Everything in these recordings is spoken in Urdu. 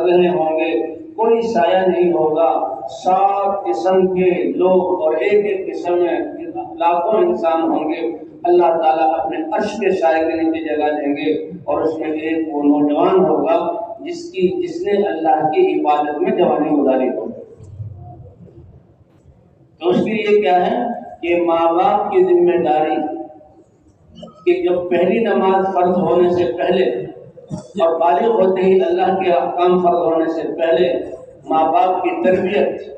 رہے ہوں گے کوئی سایہ نہیں ہوگا. 7 قسم کے لوگ اور ایک قسم میں لاکھوں انسان ہوں گے. اللہ تعالیٰ اپنے عرش کے سائے کے نیچے جگہ دیں گے اور اس میں ایک وہ نوجوان ہوگا جس نے اللہ کی عبادت میں جوانی گزاری ہو. تو اس کے لیے کیا ہے کہ ماں باپ کی ذمہ داری کہ جب پہلی نماز فرض ہونے سے پہلے اور بالغ ہوتے ہی اللہ کے احکام فرض ہونے سے پہلے ماں باپ کی تربیت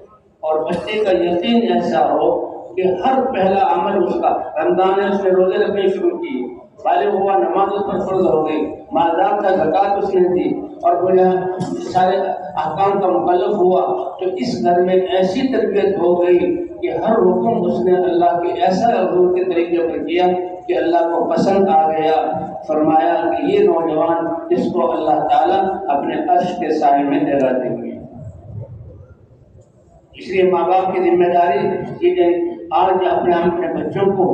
اور بچے کا یقین ایسا ہو کہ ہر پہلا عمل اس کا رمضان ہے اس نے روزے رکھنے شروع کیے بالغ ہوا نماز اس پر فرض ہو گئی مالدار کا زکوٰۃ اس نے دی اور وہ سارے احکام کا مکلف ہوا تو اس گھر میں ایسی تربیت ہو گئی کہ ہر حکم اس نے اللہ کے ایسا حضور کے طریقے پر کیا کہ اللہ کو پسند آ گیا. فرمایا کہ یہ نوجوان جس کو اللہ تعالیٰ اپنے عرش کے سائے میں جگہ دیں گے. اس لیے ماں باپ کی ذمہ داری کہ آج اپنے بچوں کو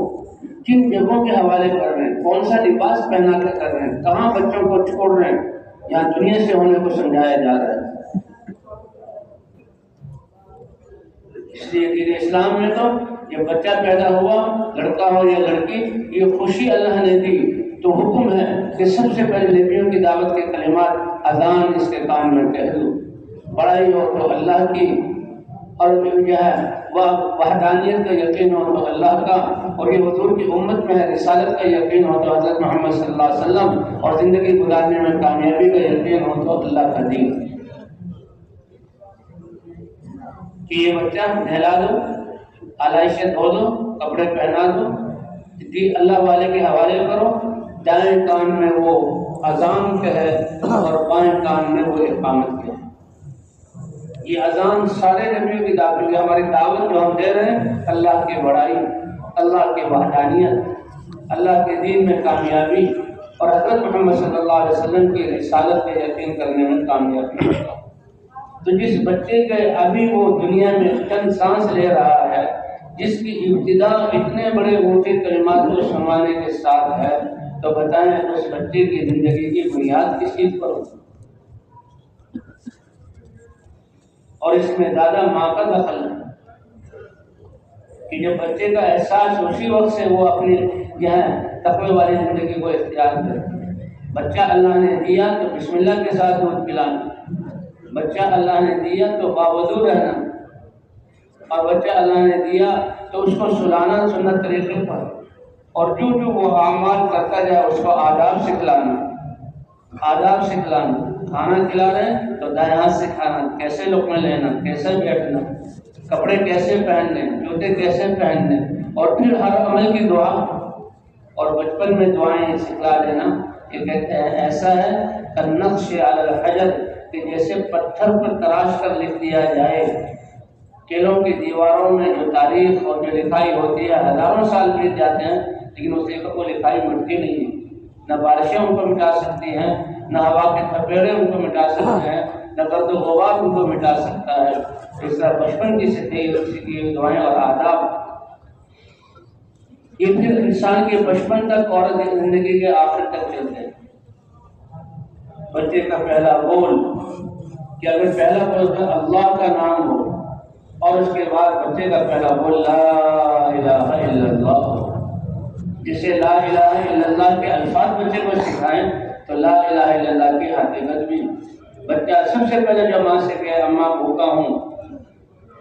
کن جگہوں کے حوالے کر رہے ہیں, کون سا لباس پہنا کے کر رہے ہیں, کہاں بچوں کو چھوڑ رہے ہیں, یہاں دنیا سے ہونے کو سمجھایا جا رہا ہے. اس لیے دین اسلام میں تو یہ بچہ پیدا ہوا لڑکا ہو یا لڑکی یہ خوشی اللہ نے دی تو حکم ہے کہ سب سے پہلے نبیوں کی دعوت کے کلمات اذان اس کے کان میں کہہ دو. بڑائی ہو تو اللہ کی اور جو ہے وہ وحدانیت کا یقین ہو تو اللہ کا اور یہ حضور کی امت میں ہے رسالت کا یقین ہو تو حضرت محمد صلی اللہ علیہ وسلم اور زندگی گزارنے میں کامیابی کا یقین ہو تو اللہ کا دین. کہ یہ بچہ نہلا دو آلائشیں دھو دو کپڑے پہنا دو اللہ والے کے حوالے کرو دائیں کان میں وہ اذان کہے اور بائیں کان میں وہ اقامت کہے. یہ اذان سارے نبیوں کی دعوت ہے. ہماری دعوت جو ہم دے رہے ہیں اللہ کی بڑائی اللہ کی وحدانیت اللہ کے دین میں کامیابی اور حضرت محمد صلی اللہ علیہ وسلم کی رسالت پہ یقین کرنے میں کامیابی. تو جس بچے کے ابھی وہ دنیا میں چند سانس لے رہا ہے جس کی ابتدا اتنے بڑے اونچے کلمات کو سنوانے کے ساتھ ہے تو بتائیں اس بچے کی زندگی کی بنیاد کس چیز پر ہوتی اور اس میں زیادہ ماں کا دخل ہے کہ جب بچے کا احساس اسی وقت سے وہ اپنی تقوی والی زندگی کو اختیار کرے. بچہ اللہ نے دیا تو بسم اللہ کے ساتھ دودھ پلانا, بچہ اللہ نے دیا تو باوضو رہنا اور بچہ اللہ نے دیا تو اس کو سلانا سنت طریقے پر اور جو وہ اعمال کرتا جائے اس کو آداب سکھلانا. کھانا کھلا رہے ہیں تو دائیں ہاتھ سے کھانا, کیسے لقمہ لینا, کیسے بیٹھنا, کپڑے کیسے پہننے, جوتے کیسے پہننے اور پھر ہر عمل کی دعا اور بچپن میں دعائیں سکھلا دینا. یہ کہتے ہیں ایسا ہے کالنقش علی الحجر کہ جیسے پتھر پر تراش کر لکھ دیا جائے. قلعوں کی دیواروں میں جو تاریخ اور جو لکھائی ہوتی ہے ہزاروں سال بیت جاتے ہیں لیکن اس کو لکھائی مٹتی نہیں ہے. نہ بارشیں ان کو مٹا سکتی ہیں, نہ ہوا کے تھپیڑے ان کو مٹا سکتے ہیں, نہ گرد و غبار ان کو مٹا سکتا ہے. اس طرح بچپن کی سیکھی دعائیں اور آداب یہ پھر انسان کے بچپن تک اور زندگی کے آخر تک چلتے ہیں. بچے کا پہلا بول کہ اگر پہلا بول اللہ کا نام ہو اور اس کے بعد بچے کا پہلا بول لا الہ الا اللہ, جسے لا الہ الا اللہ کے الفاظ بچے کو سکھائیں تو لا الہ الا اللہ کی حقیقت بھی. بچہ سب سے پہلے جب ماں سے کہے اماں بھوکا ہوں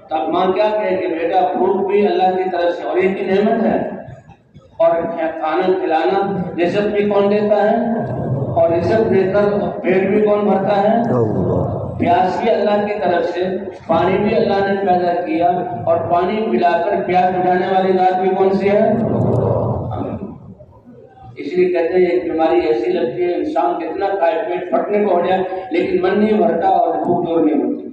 تب ماں کیا کہے کہ بیٹا بھوک بھی اللہ کی طرف سے اور یہ کی نعمت ہے اور کھانا کھلانا رزق بھی کون دیتا ہے اور رزق دے کر پیٹ بھی کون بھرتا ہے, پیاس بھی اللہ کی طرف سے, پانی بھی اللہ نے پیدا کیا اور پانی پلا کر پیاس بجھانے والی ذات بھی کون سی ہے. اس لیے کہتے ہیں ایک بیماری ایسی لگتی ہے انسان کتنا کھائے پیٹ پھٹنے کو ہو جائے لیکن من نہیں بھرتا اور بھوک دور نہیں ہوتی.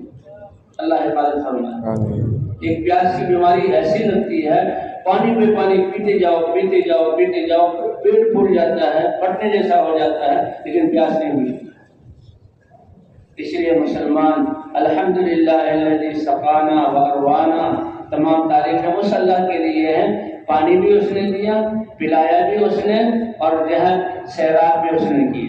اللہ حفاظت فرمائے. ایک پیاس کی بیماری ایسی لگتی ہے پانی پہ پانی پیتے جاؤ پیٹ پھول جاتا ہے پھٹنے جیسا ہو جاتا ہے لیکن پیاس نہیں ہوئی. اس لیے مسلمان الحمدللہ الذی سقانا و اروانا تمام تعریفیں اس اللہ کے لیے ہیں. پانی بھی اس نے دیا, پلایا بھی اس نے اور سیراب بھی اس نے کی.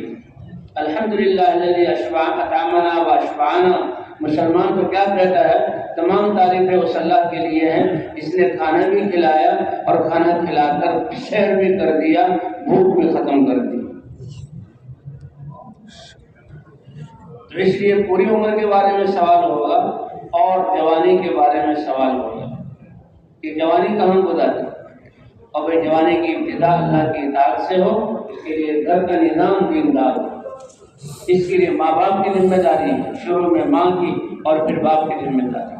الحمدللہ الذی اطعمنا و اشبعنا کھانا مسلمان تو کیا کہتا ہے، تمام تعریفیں اس اللہ کے لیے ہیں جس نے کھانا بھی کھلایا اور کھانا کھلا کر سیر بھی کر دیا، بھوک بھی ختم کر دی۔ تو اس لیے پوری عمر کے بارے میں سوال ہوگا اور جوانی کے بارے میں سوال ہوگا کہ جوانی کہاں گزاری، اور بھائی جوانی کی ابتدا اللہ کی اطاعت سے ہو، اس کے لیے گھر کا نظام دیندار ہو، اس کے لیے ماں باپ کی ذمہ داری ہے، شروع میں ماں کی اور پھر باپ کی ذمہ داری۔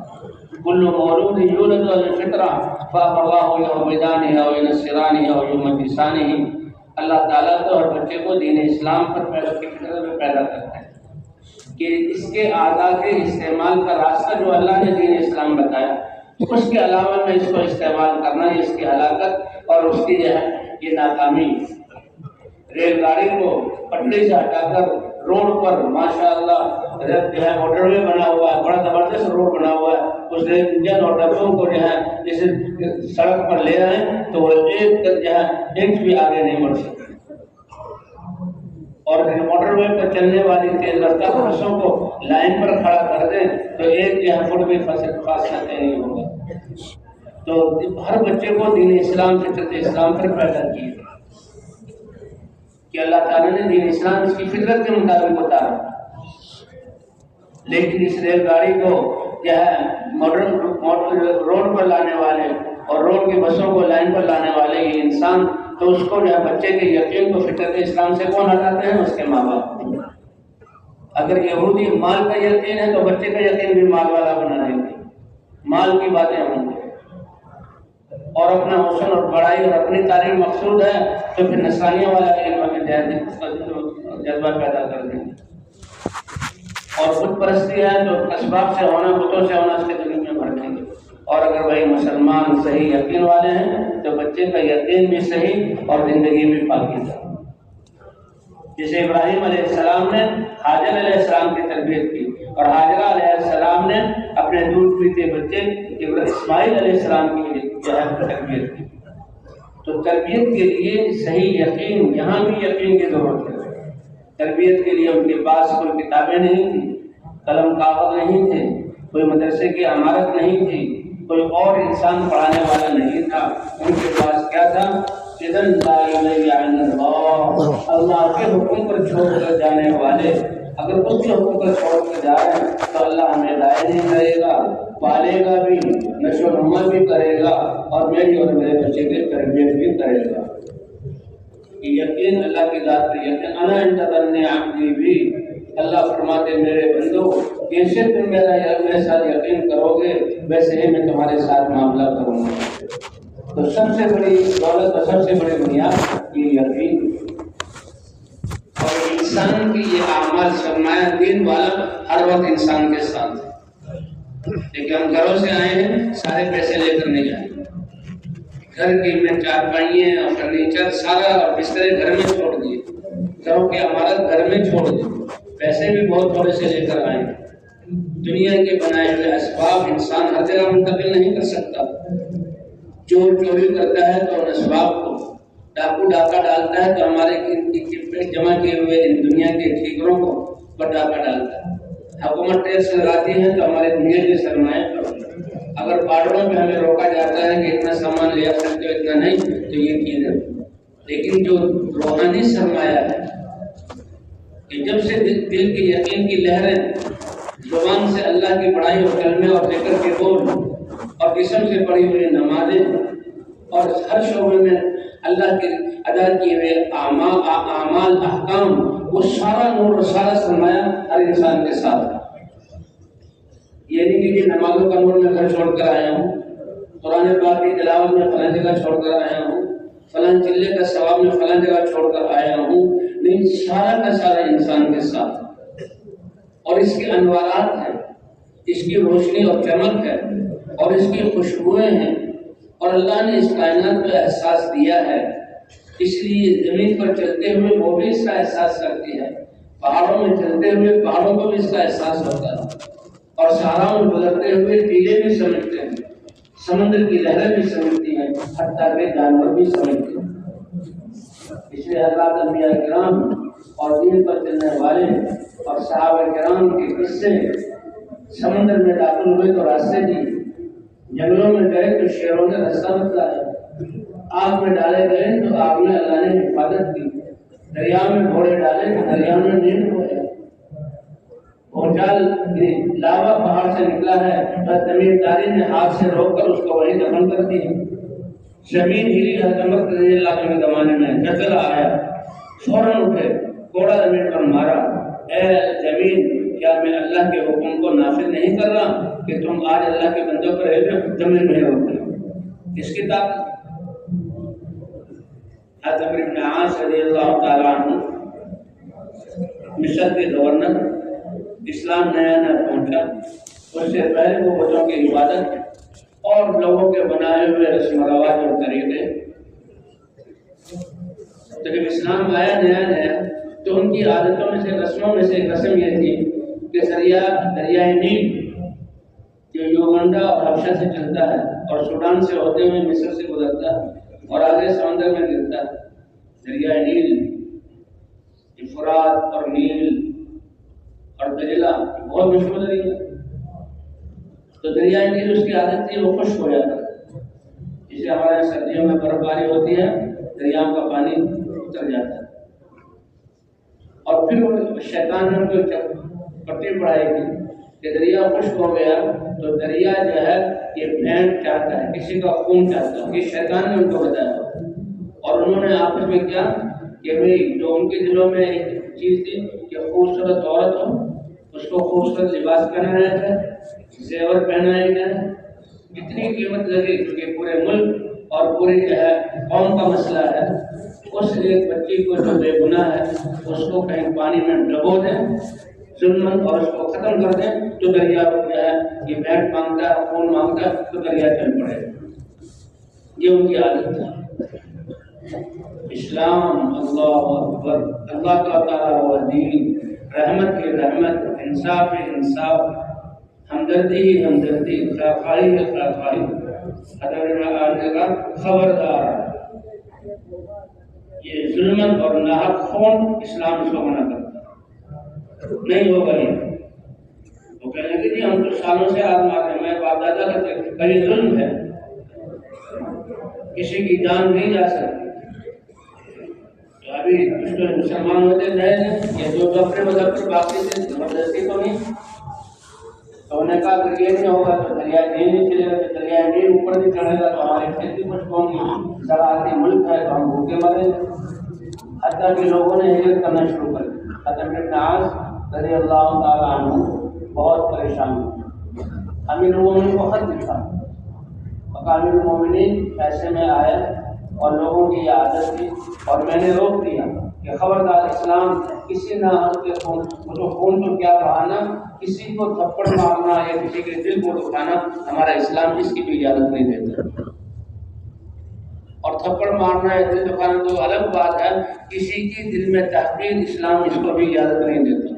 کل مولود یولد علی الفطرہ فابواہ یحودانہ او ینصرانہ او یمجسانہ۔ اللہ تعالیٰ تو ہر بچے کو دین اسلام پر فطرت میں پیدا کرتا ہے کہ اس کے اعضاء کے استعمال کا راستہ جو اللہ نے دین اسلام بتایا، اس کے علاوہ میں اس کو استعمال کرنا، یہ اس کی ہلاکت اور اس کی جو ہے یہ ناکامی۔ ریل گاڑی کو پٹری سے ہٹا کر روڈ پر ماشاءاللہ جو ہے موٹر وے بنا ہوا ہے، بڑا زبردست روڈ بنا ہوا ہے، اس نے انجن اور ڈبوں کو جو ہے جیسے سڑک پر لے آئے تو وہ ایک جو ہے انچ بھی آگے نہیں بڑھ سکتے، اور موٹر وے پر چلنے والی تیز رفتار بسوں کو لائن پر کھڑا کر دیں تو ایک جو ہے فٹ بھی فاصلہ طے نہیں ہوگا۔ تو ہر بچے کو دین اسلام فطرت اسلام پر پیدا کیا کہ اللہ تعالیٰ نے دین اسلام اس کی فطرت کے مطابق اتارا، لیکن اس ریل گاڑی کو جو ہے روڈ پر لانے والے اور روڈ کی بسوں کو لائن پر لانے والے یہ انسان، تو اس کو جو ہے بچے کے یقین کو فطرت اسلام سے کون ہٹاتے ہیں؟ اس کے ماں باپ۔ اگر یہودی مال کا یقین ہے تو بچے کا یقین بھی مال والا بنا دیں گے، مال کی باتیں ہوں گے، اور اپنا حسن اور بڑائی اور اپنی تعلیم مقصود ہے تو پھر نصرانیوں والا جذبہ پیدا کر دیں گے، اور خود پرستی ہے تو اسباب سے ہونا، بتوں سے ہونا اس کے دل میں بھر دیں گے۔ اور اگر بھائی مسلمان صحیح یقین والے ہیں تو بچے کا یقین بھی صحیح اور زندگی بھی پاکیزہ۔ جیسے ابراہیم علیہ السلام نے حاجر علیہ السلام کی تربیت کی، اور حاجرہ علیہ السلام نے اپنے دودھ پیتے بچے اسماعیل علیہ السلام کی جو ہے تربیت کی۔ تو تربیت کے لیے صحیح یقین، یہاں بھی یقین کی ضرورت ہے۔ تربیت کے لیے ان کے پاس کوئی کتابیں نہیں تھیں، قلم کاغذ نہیں تھے، کوئی مدرسے کی عمارت نہیں تھی، کوئی اور انسان پڑھانے والا نہیں تھا، ان کے پاس کیا تھا؟ اذن لا الہ الا اللہ، اللہ کے حکم پر چھوڑ کر جانے والے اگر اس کے حکم پر چھوڑ کر جا رہے ہیں تو اللہ ہمیں ہدایت نہیں کرے گا، پالے گا بھی، نشو و نما بھی کرے گا، اور میری اور میرے بچے کی تربیت بھی کرے گا۔ یقین اللہ کی ذات پر یقین، انا عند ظن عبدی بھی، اللہ فرماتے میرے بندو جیسے تم میرے ساتھ یقین کرو گے ویسے ہی میں تمہارے ساتھ معاملہ کروں گا۔ تو سب سے بڑی دولت اور سب سے بڑی بنیاد یہ یقین، اور انسان کی یہ اعمال سرمایہ دین والا ہر وقت انسان کے ساتھ ہے۔ لیکن ہم گھروں سے آئے ہیں، سارے پیسے لے کر نہیں آئے، گھر کی میں چارپائیاں اور فرنیچر سارا اور بسترے گھر میں چھوڑ دیے، گھروں کی عمارت گھر میں چھوڑ دی، پیسے بھی بہت تھوڑے سے لے کر آئے۔ دنیا کے بنائے ہوئے اسباب انسان ہر جگہ منتقل نہیں کر سکتا۔ چور چوری کرتا ہے تو ان اسباب کو، ڈاکو ڈاکہ ڈالتا ہے تو ہمارے جمع کیے ہوئے ان دنیا کے ٹھیکروں کو پر ڈاکہ ڈالتا ہے۔ حکومت ٹیکس لگاتی ہے تو ہمارے دنیا کے سرمایہ پر، اگر بارڈروں میں ہمیں روکا جاتا ہے کہ اتنا سامان لے آ سکتے ہو اتنا نہیں تو یہ چیزیں، لیکن جو روحانی سرمایہ ہے کہ جب سے دل کے یقین کی لہریں زبان سے اللہ کی بڑائی اور کلمے اور ذکر کے بول اور جسم سے پڑھی ہوئی نمازیں اور ہر شعبے میں اللہ کے ادا کیے ہوئے اعمال احکام، وہ سارا نور اور سارا سرمایہ ہر انسان کے ساتھ ہے۔ یہ نہیں کہ نمازوں کا نور میں گھر چھوڑ کر آیا ہوں، قرآن پاک کی تلاوت میں فلاں جگہ چھوڑ کر آیا ہوں، فلاں چلے کا ثواب میں فلاں جگہ چھوڑ کر آیا ہوں، نہیں، سارا کا سارا انسان کے ساتھ ہے، اور اس کے انوارات ہیں، اس کی روشنی اور چمک ہے، اور اس کی خوشبوئیں ہیں، اور اللہ نے اس کائنات کو احساس دیا ہے، اس لیے زمین پر چلتے ہوئے وہ بھی اس کا احساس کرتی ہے، پہاڑوں میں چلتے ہوئے پہاڑوں کو بھی اس کا احساس ہوتا ہے، اور صحراؤں میں گزرتے ہوئے ٹیلے بھی سمجھتے ہیں، سمندر کی لہریں بھی سمجھتی ہیں، حتیٰ کہ جانور بھی سمجھتے ہیں۔ اس لیے حضرات انبیاء کرام اور دین پر چلنے والے اور صحابہ کرام کے قصے، سمندر میں داخل ہوئے تو راستے دی، جنگلوں میں گئے تو شیروں نے رستہ بتلایا، آگ میں ڈالے گئے تو آگ میں اللہ نے حفاظت کی، دریا میں گھوڑے ڈالے تو دریا میں نیند ہوئے، بھونچال لاوا پہاڑ سے نکلا ہے تو زمینداری نے ہاتھ سے روک کر اس کو وہیں دفن کر دیا، زمین ہلی حضرت رضی اللہ عنہ کے زمانے میں، زلزلہ آیا، فوراً اٹھے، کوڑا زمین پر مارا، اے زمین کیا میں اللہ کے حکم کو نافذ نہیں کر رہا کہ تم آج اللہ کے بندوں پر زمین نہیں روکتے؟ کس کی طاقت؟ حضرت عمرو بن عاص رضی اللہ تعالیٰ عنہ مصر کے گورنر، اسلام نیا نیا پہنچا، اس سے پہلے وہ بچوں کی عبادت اور لوگوں کے بنائے ہوئے رسم و رواج اور طریقے، تو جب اسلام آیا نیا نیا تو ان کی عادتوں میں سے، رسموں میں سے ایک رسم یہ تھی کہ دریائے نیل جو یوگنڈا اور حبشہ سے چلتا ہے اور سوڈان سے ہوتے ہوئے مصر سے گزرتا ہے اور آگے سمندر میں گرتا ہے، دریائے نیل، فرات اور نیل اور دجلہ بہت مشہور دریا، تو دریائے نیل اس کی عادت تھی وہ خشک ہو جاتا ہے، جسے ہمارے سردیوں میں برف باری ہوتی ہے، دریاؤں کا پانی اتر جاتا ہے، اور پھر شیطان نے ان کو پٹی پڑھائی تھی کہ دریا خشک ہو گیا تو دریا جو ہے یہ بھینٹ چاہتا ہے، کسی کا خون چاہتا ہے، یہ شیطان نے ان کو بتایا، اور انہوں نے آپس میں کیا کہ بھئی جو ان کے دلوں میں ایک چیز تھی کہ خوبصورت عورت ہو اس کو خوبصورت لباس پہنایا جائے، زیور پہنائے جائے، اتنی قیمت لگے کیونکہ پورے ملک اور پوری جو ہے قوم کا مسئلہ ہے، اس ایک بچی کو جو بے گناہ ہے اس کو کہیں پانی میں ڈبو دیں ظلمن اور اس کو ختم کر دیں تو دریا جو ہے یہ بھینٹ مانگتا ہے، خون مانگتا ہے تو دریا چل پڑے، یہ ان کی عادت ہے۔ اسلام اللہ اکبر، اللہ کا تعالیٰ ہوا دین، رحمت کی رحمت، انصاف انصاف، ہمدردی ہی ہمدردی، خواہی ہے خواہی، حضرت کا خبردار، یہ ظلم اور ناحق خون اسلام اس کو منع کرتا ہے، نہیں ہوگا یہ۔ وہ کہنے لگے جی ہم تو سالوں سے آدم آتے ہیں، میں باپ دادا کا یہ ظلم ہے، کسی کی جان نہیں جا سکتی۔ ابھی کچھ تو مسلمان ہوتے نئے یا جو اپنے مذہب پر باقی تھے زبردستی تو نہیں، تو انہوں نے کہا کہ یہ نہیں ہوگا تو دریائے نیل نہیں چلے گا، تو دریائے نیل اوپر نہیں چڑھے گا تو ہماری کھیتی کچھ ہوں گی، زراعتی ملک ہے تو ہم بھوکے مریں گے، حتیٰ کہ لوگوں نے ہجرت کرنا شروع کر دیا۔ حضرت عمرو بن عاص رضی اللہ تعالیٰ عنہ بہت پریشان ہوئے، امیر المومنین کو خط لکھا، امیر المومنین ایسے میں آیا اور لوگوں کی یہ عادت تھی اور میں نے روک دیا کہ خبردار اسلام کسی نہ کے خون تو کیا بہانا، کسی کو تھپڑ مارنا یا کسی کے دل کو دکھانا ہمارا اسلام اس کی بھی اجازت نہیں دیتا، اور تھپڑ مارنا یا دل دکھانا تو الگ بات ہے، کسی کی دل میں تحقیر اسلام اس کو بھی اجازت نہیں دیتا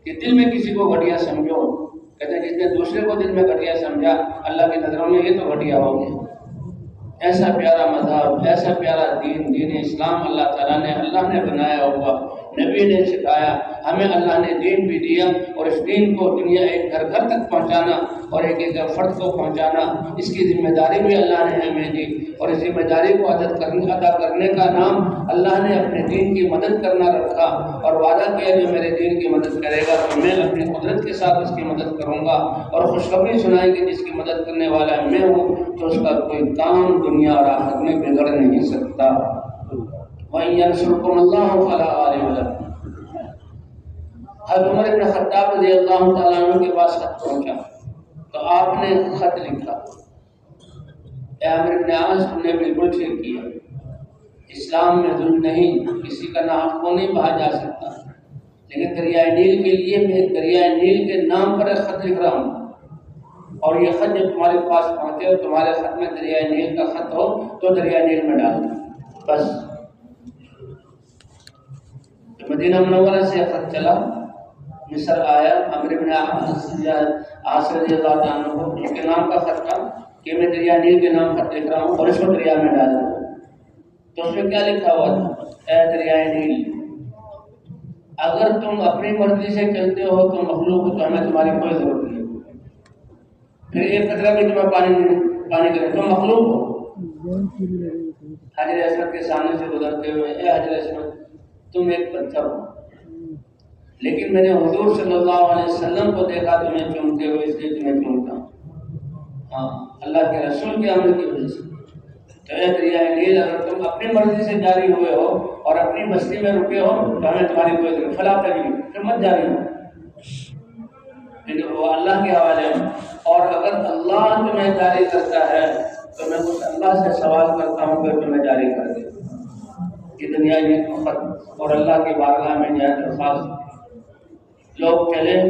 کہ دل میں کسی کو گھٹیا سمجھو، کہتے ہیں جس نے دوسرے کو دل میں گھٹیا سمجھا اللہ کی نظروں میں یہ تو گھٹیا ہو گیا۔ ایسا پیارا مذہب، ایسا پیارا دین، دین اسلام اللہ نے بنایا ہوا، نبی نے سکھایا، ہمیں اللہ نے دین بھی دیا، اور اس دین کو دنیا ایک گھر گھر تک پہنچانا اور ایک ایک فرد کو پہنچانا، اس کی ذمہ داری بھی اللہ نے ہمیں دی، اور اس ذمہ داری کو ادا کرنے کا نام اللہ نے اپنے دین کی مدد کرنا رکھا، اور وعدہ کیا جو میرے دین کی مدد کرے گا تو میں اپنی قدرت کے ساتھ اس کی مدد کروں گا، اور خوشخبری سنائی کہ جس کی مدد کرنے والا میں ہوں تو اس کا کوئی کام دنیا اور آخرت میں بگڑ نہیں سکتا۔ وَإِن يَنْصُرْكُمُ اللَّهُ فَلَا غَالِبَ لَكُمْ۔ حضرت عمر بن خطاب رضی اللہ تعالیٰ عنہ کے پاس خط پہنچا تو آپ نے خط لکھا، اے عمرو بن عاص تم نے بالکل ٹھیک کیا، اسلام میں ظلم نہیں، کسی کا ناحق کو نہیں بہا جا سکتا، لیکن دریائے نیل کے لیے میں دریائے نیل کے نام پر ایک خط لکھ رہا ہوں، اور یہ خط جب تمہارے پاس پہنچے اور تمہارے خط میں دریائے نیل کا خط ہو تو دریائے نیل میں ڈال دو بس۔ مدینہ منورہ سے خط چلا، مصر آیا، عمرو بن عاص رضی اللہ عنہ کو اس کے نام کا خط تھا کہ میں دریائے نیل کے نام خط لکھ رہا ہوں اور اس کو دریا میں ڈال دوں، تو اس میں کیا لکھا ہوا تھا؟ اے دریائے نیل اگر تم اپنی مرضی سے چلتے ہو تو مخلوق تو ہمیں تمہاری کوئی ضرورت نہیں. پھر ایک قطرہ بھی تمہیں پانی کرے تم مخلوق ہو. حجر اسود کے سامنے سے گزرتے ہوئے اے حجر اسود تم ایک پتھر ہو، لیکن میں نے حضور صلی اللہ علیہ وسلم کو دیکھا تمہیں چومتے ہوئے اس لیے تمہیں چومتا ہوں. ہاں اللہ کے رسول کے عمل کی وجہ سے. تو اے دریائے نیل اگر تم اپنی مرضی سے جاری ہوئے ہو اور اپنی بستی میں رکے ہو تو ہمیں تمہاری کوئی ضرورت فلا تجری پھر مت جاری ہو، لیکن وہ اللہ کے حوالے میں. اور اگر اللہ تمہیں جاری کرتا ہے تو میں اس اللہ سے سوال کرتا ہوں کہ تمہیں جاری کر دے. یہ دنیا یہ وقت اور اللہ کی بارگاہ میں جائے درخواست. لوگ چلے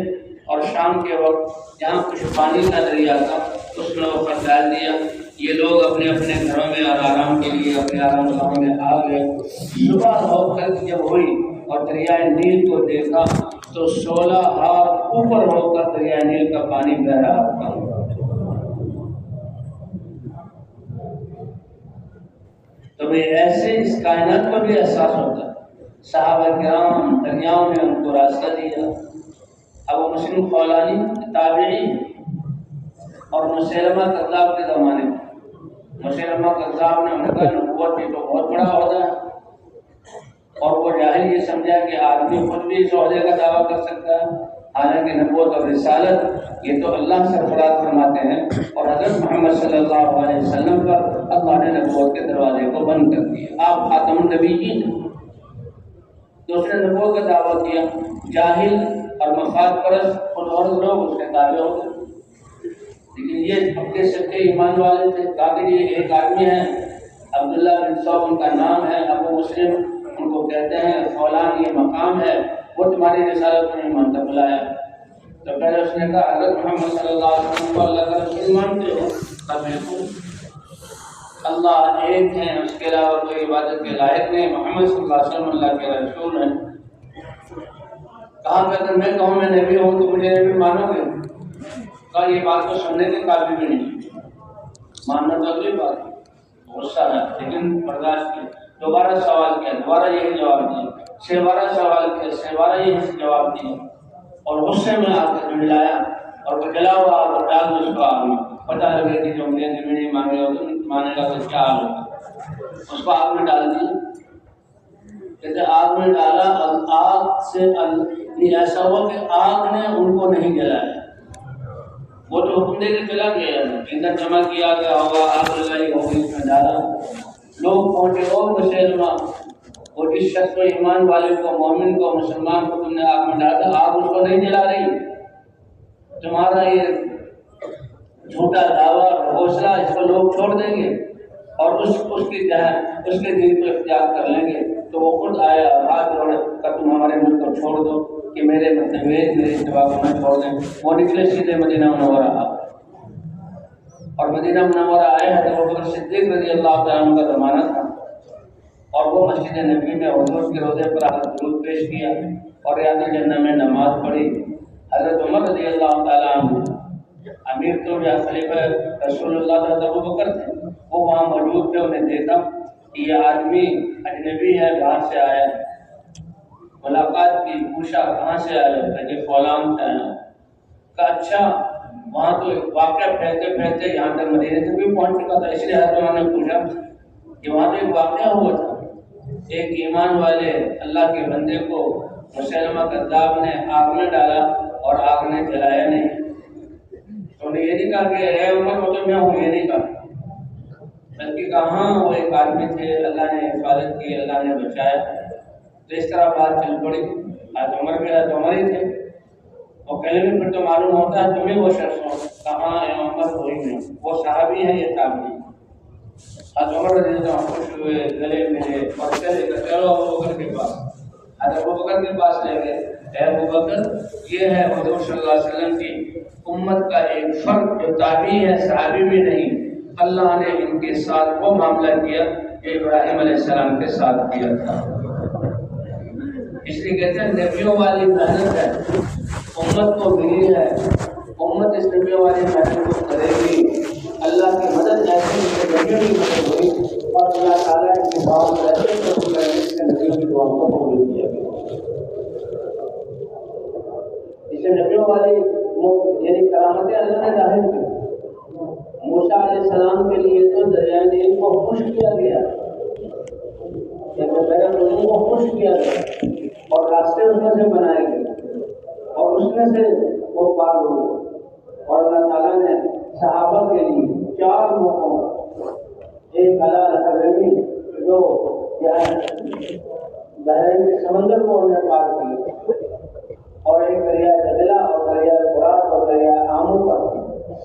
اور شام کے وقت جہاں کچھ پانی کا دریا تھا اس میں وہ خط ڈال دیا. یہ لوگ اپنے اپنے گھروں میں اور آرام کے لیے اپنے آرام گاہوں میں آ گئے. صبح ہو کر جب ہوئی اور دریائے نیل کو دیکھا تو 16 ہاتھ اوپر ہو کر دریائے نیل کا پانی بہ رہا تھا. تو ایسے اس کائنات کو بھی احساس ہوتا ہے. صحابہ کرام دریاؤں نے ان کو راستہ دیا. ابو مسلم خولانی تابعی اور مسیلمہ کذاب کے زمانے میں مسیلمہ کذاب نے انہوں نے کہا نبوت یہ تو بہت بڑا عہدہ ہے، اور وہ جاہل یہ سمجھا کہ آدمی خود بھی اس عہدے کا دعویٰ کر سکتا ہے، حالانکہ نبوت اور رسالت یہ تو اللہ سرفراز فرماتے ہیں. اور حضرت محمد صلی اللہ علیہ وسلم پر اللہ نے نبوت کے دروازے کو بند کر دیا. آپ خاتم النبیین ہیں. دوسرے نبوت کا دعویٰ کیا. جاہل اور مفاد پرست خود اور لوگ اس کے تابع ہو گئے، لیکن یہ اپنے سچے ایمان والے تھے. تاکہ یہ ایک آدمی ہے عبداللہ بن صوف ان کا نام ہے، ابو مسلم ان کو کہتے ہیں، فولان یہ مقام ہے، وہ تمہاری رسالت کو نہیں مانتا. بلایا تو پہلے اس نے کہا حضرت محمد صلی اللہ علیہ وسلم کو اللہ کا رسول مانتے ہو؟ بالکل، اللہ ایک ہے، اس کے علاوہ کوئی عبادت کے لائق نہیں. محمد صلی اللہ علیہ وسلم اللہ کے رسول ہیں. کہا کہ اگر میں کہوں میں نبی ہوں تو مجھے نبی مانو گے؟ کہا یہ بات کو سننے کے قابل بھی نہیں، ماننا تو اگلی بات ہے. غصہ ہے لیکن برداشت کیا. دوبارہ سوال کیا، دوبارہ یہی جواب دیا. 6 بار سوال کیا، 6 بار یہی جواب دیا. اور غصے میں آ کر ملایا اور وہ جلا ہوا اور ڈال دو اس کو آگ میں. پتہ لگے کہ جو مجھے نبی نہیں مانے گا تو مانے گا تو کیا حال ہوگا. اس کو آگ میں ڈال دیا. کہتے آگ میں ڈالا، آگ سے ایسا ہوا کہ آگ نے ان کو نہیں جلایا. وہ تو حکم دے کے چلا گیا، ایندھن جمع کیا گیا ہوگا، آگ لگائی ہوگی، اس میں ڈالا. لوگ پہنچے اور مسلمہ، اور اس شخص کو ایمان والے کو مومن کو مسلمان کو تم نے آگ میں ڈالا، آگ اس کو نہیں جلا رہی. تمہارا یہ جھوٹا دعویٰ حوصلہ اس کو لوگ چھوڑ دیں گے اور اس کے دل کو اختیار کر لیں گے. تو وہ خود آیا ہاتھ جوڑے کہ تم ہمارے ملک کو چھوڑ دو کہ میرے اتباع کو میں چھوڑ دیں. وہ نکلے سیدھے مدینہ منورہ اور مدینہ منورہ آئے ہیں تو ابوبکر صدیق رضی اللہ تعالیٰ عنہ کا زمانہ تھا. اور وہ مسجد نبوی میں حضور کے روضے پر آ کر درود پیش کیا اور ریاض الجنہ میں نماز پڑھی. حضرت عمر رضی اللہ تعالیٰ عنہ امیر تو یا خلیفہ رسول اللہ تعالیٰ ابوبکر تھے، وہ وہاں موجود تھے. انہیں دیکھا کہ یہ آدمی اجنبی ہے، باہر سے آیا ہے. ملاقات کی، پوچھا کہاں سے آئے ہو؟ کہ فلان سے آیا. کہا اچھا. وہاں تو واقعہ پھیلتے پھیلتے یہاں تک مدینے تک بھی پہنچ چکا تھا. اس لیے حضرت عمر نے پوچھا کہ وہاں تو ایک واقعہ ہوا تھا، ایک ایمان والے اللہ کے بندے کو مسیلمہ کذاب نے آگ میں ڈالا اور آگ نے جلایا نہیں. تو نے یہ نہیں کہا کہ اے عمر وہ تو میں ہوں، یہ نہیں کہا، بلکہ کہاں وہ ایک آدمی تھے، اللہ نے حفاظت کی، اللہ نے بچایا. تو اس طرح بات چل پڑی. حضرت عمر بھی حضرت عمر ہی تھے. اور پہلے بھی پھر تو معلوم ہوتا ہے تمہیں وہ شخص ہو. کہاں اے عمر وہی نہیں، وہ صحابی ہے، یہ تابعی. حضرت عمر رضی اللہ عنہ خوش ہوئے، گلے ملے اور چلے گئے. چلو ابوبکر کے پاس. حضرت ابوبکر کے پاس لے گئے. اے ابوبکر یہ ہے حضور صلی اللہ علیہ وسلم کی امت کا ایک فرد جو تابعی ہے، صحابی بھی نہیں. اللہ نے ان کے ساتھ وہ معاملہ کیا جو ابراہیم علیہ السلام کے ساتھ کیا تھا. اس لیے کہتے ہیں نبیوں والی محنت ہے، امت کو ملی ہے. امت اس نبیوں والی محنت کو کرے گی. اللہ کی مدد ایسی ہے، نبیوں کی مدد ہوئی اور اللہ تعالیٰ کی دعا ایسے نبیوں کی دعا کو قبول کیا گیا. نبیوں والی یعنی کرامتیں اللہ نے ظاہر کی۔ موسیٰ علیہ السلام کے لیے تو دریائے نیل کو خشک کیا گیا، کو خشک کیا گیا اور راستے اس میں سے بنائے گئے اور اس میں سے وہ پار ہوئے۔ اور اللہ تعالیٰ نے صحابہ کے لیے 4 موقعوں، ایک الحرمی جو بحرین کے سمندر کو انہیں پار کیا، اور ایک دریائے دجلہ اور دریائے فرات اور دریائے آمو پر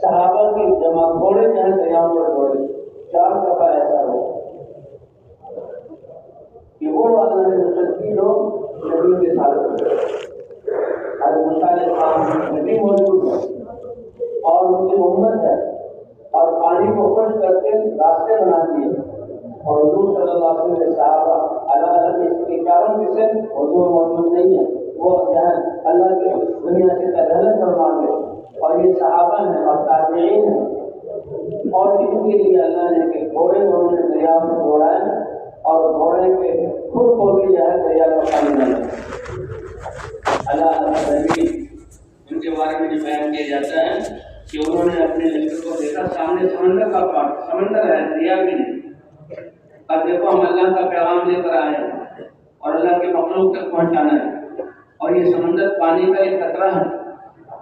صحابہ کی جمع گھوڑے جہاں دریاؤں پر گھوڑے 4 دفعہ ایسا ہو کہ وہ اللہ نے نصرت کی جو نبی کے ساتھ حضرت موسیٰ علیہ السلام نبی موجود ہے اور ان کی امت ہے، اور پانی کو خشک کر کے راستے بنا دیے، اور حضور صلی اللہ علیہ وسلم کے صحابہ الگ الگ اس کے کارن سے حضور موجود نہیں ہے، وہ جہاں اللہ کے دنیا سے تجلت فرما گئے، اور یہ صحابہ ہیں اور تابعین ہیں، اور ان کے لیے اللہ نے کہ گھوڑے کو انہوں نے دریا میں دوڑائے اور گھوڑے کے خود کو بھی جو ہے دریا کا پانی نہ اللہ نبی ان کے بارے میں جو بیان کیا جاتا ہے کہ انہوں نے اپنے لشکر کو دیکھا، سامنے سمندر کا پار، سمندر ہے، دریا بھی نہیں، اور دیکھو ہم اللہ کا پیغام لے کر آئے ہیں اور اللہ کے مخلوق تک پہنچانا ہے، اور یہ سمندر پانی کا ایک قطرہ ہے،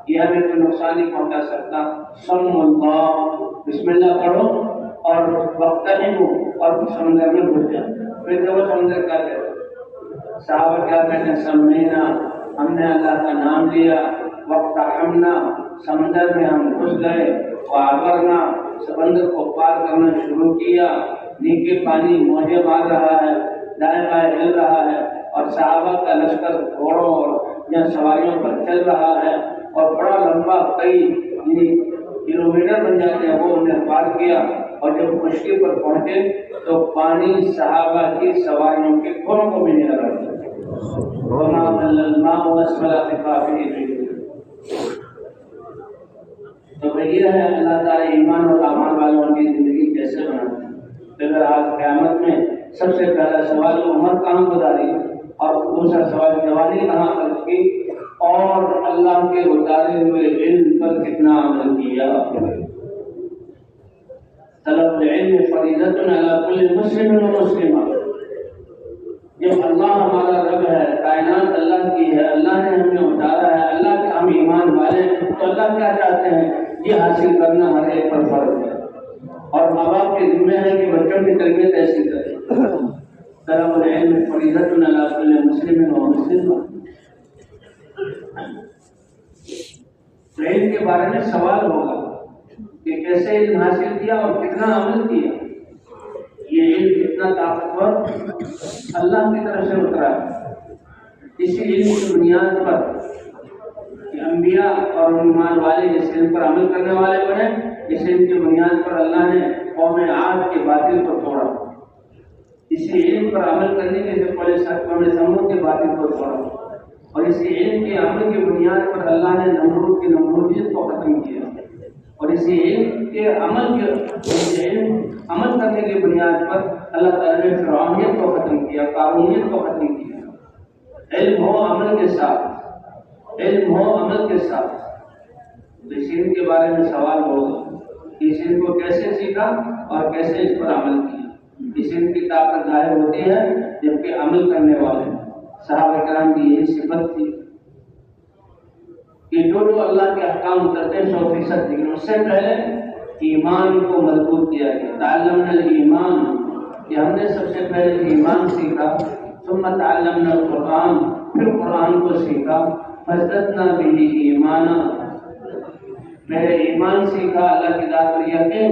یہ ہمیں کوئی نقصان نہیں پہنچا سکتا۔ سم اللہ، بسم اللہ پڑھو اور وقت اور سمندر میں گھس جاؤ۔ پھر دیکھو سمندر کیا کہتے ہیں، صحابہ کیا کہتے ہیں، سمینا، ہم نے اللہ کا نام لیا، وقت ہمنا، سمندر میں ہم گھس گئے، وعبرنا، سمندر کو پار کرنا شروع کیا، نیچے پانی موجیں مار رہا ہے، دائیں بائیں ہل رہا ہے، اور صحابہ کا لشکر گھوڑوں اور یا سواریوں پر چل رہا ہے، اور بڑا لمبا کئی کلومیٹر بن جاتے ہیں وہ انہیں پار کیا، اور جب خشکی پر پہنچے تو پانی صحابہ کی سواریوں کے گھوڑوں کو بھی نہیں لگا۔ وما ضل الماء واسفل خفافه، تو یہ ہے اللہ تعالیٰ ایمان اور اعمال والوں کی زندگی کیسے بناتے ہیں۔ اگر آج قیامت میں سب سے پہلا سوال عمر کہاں گزاری، اور دوسرا سوال جوانی کہاں خرچ کی، اور اللہ کے اتارے ہوئے علم پر کتنا عمل کیا۔ طلب العلم فریضۃ علی کل مسلم و مسلمہ، جب اللہ ہمارا رب ہے، کائنات اللہ کی ہے، اللہ نے ہمیں اتارا ہے، اللہ کے ہم ایمان والے ہیں، تو اللہ کیا چاہتے ہیں، یہ حاصل کرنا ہر ایک پر فرض ہے، اور ماں باپ کے ذمہ ہے کہ بچوں کی تربیت ایسی کریں۔ طلب العلم فریضۃ علی کل مسلم و مسلمہ، علم کے بارے میں سوال ہوگا کہ کیسے علم حاصل کیا اور کتنا عمل کیا۔ یہ علم کتنا طاقتور اللہ کی طرف سے اترا ہے، اسی علم کی بنیاد پر کہ انبیاء اور ایمان والے جس علم پر عمل کرنے والے بنے، اس علم کی بنیاد پر اللہ نے قوم عاد کے باطل کو توڑا، اسی علم پر عمل کرنے کے سے پہلے قوم سمود کے باطل کو توڑا، اور اسی علم کے عمل کی بنیاد پر اللہ نے نمرود کی نمرودیت کو ختم کیا، اور اسی علم کے عمل کرنے کی بنیاد پر اللہ تعالیٰ نے فرعونیت کو ختم کیا، قارونیت کو ختم کیا۔ علم ہو عمل کے ساتھ، علم ہو عمل کے ساتھ، اس علم کے بارے میں سوال ہوگا کہ اس علم کو کیسے سیکھا اور کیسے اس پر عمل کیا۔ اس علم کی طاقت ظاہر ہوتی ہے جبکہ عمل کرنے والے صحابہ کرام کی یہی صفت تھی کہ جو اللہ کے احکام اترتے 100%، لیکن اس سے پہلے ایمان کو مضبوط کیا گیا۔ تعلمنا الایمان، کہ ہم نے سب سے پہلے ایمان سیکھا، ثم تعلمنا القرآن، پھر قرآن کو سیکھا، فزدنا به ایمانا، پہلے ایمان سیکھا اللہ کی ذات پر یقین،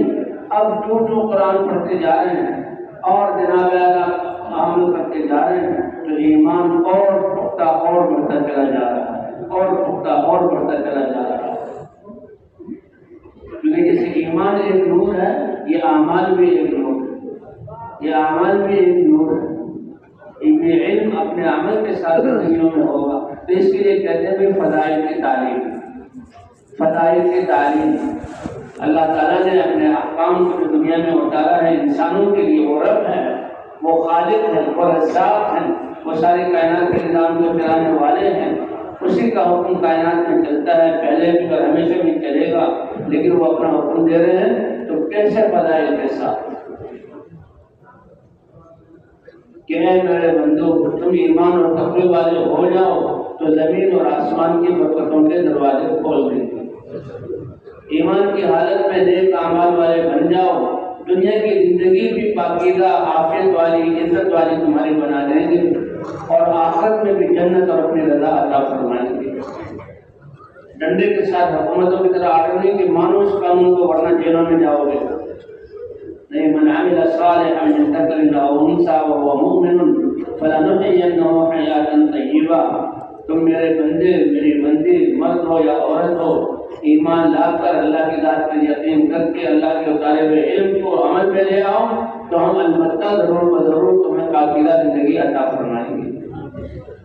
اب جو قرآن پڑھتے جا رہے ہیں اور جناب اللہ عمل کرتے جا رہے ہیں تو ایمان اور پختہ اور بڑھتا چلا جا رہا ہے، اور پختہ اور بڑھتا چلا جا رہا ہے، کیونکہ جیسے ایمان ایک نور ہے، یہ اعمال بھی ایک نور ہے، یہ اعمال بھی ایک نور ہے، یہ علم اپنے عمل کے ساتھ زندگیوں میں ہوگا، تو اس کے لیے کہتے ہیں فضائل کی تعلیم، فضائل کی تعلیم۔ اللہ تعالیٰ نے اپنے احکام کو جو دنیا میں اتارا ہے انسانوں کے لیے، وہ رب ہے، وہ خالق ہیں، وہ رزاق ہیں، وہ ساری کائنات کے نظام کو چلانے والے ہیں، اسی کا حکم کائنات میں چلتا ہے، پہلے بھی اور ہمیشہ بھی چلے گا، لیکن وہ اپنا حکم دے رہے ہیں تو کیسے فضائل کے ساتھ کہ اے میرے بندو تم ایمان اور تقوی والے ہو جاؤ تو زمین اور آسمان کی برکتوں کے دروازے کھول دیں گے۔ ایمان کی حالت میں نیک اعمال والے بن جاؤ، دنیا کی زندگی بھی پاکیزہ عافیت والی عزت والی تمہاری بنا دیں گے اور آخرت میں بھی جنت اور اپنی رضا عطا فرمائیں گے۔ ڈنڈے کے ساتھ حکومتوں کی طرح آرڈر نہیں کہ مانو اس قانون کو ورنہ جیلوں میں جاؤ گے، نہیں، من عمل صالحا من ذکر او انثى وهو مؤمن فلنحيينه حياة طیبہ۔ تم میرے بندے میری بندی مرد ہو یا عورت ہو، ایمان لا کر اللہ کی ذات پر یقین کر کے اللہ کے اتارے ہوئے علم کو عمل میں لے آؤ تو ہم البتہ ضرور بضرور تمہیں پاکیزہ زندگی عطا فرمائیں گے۔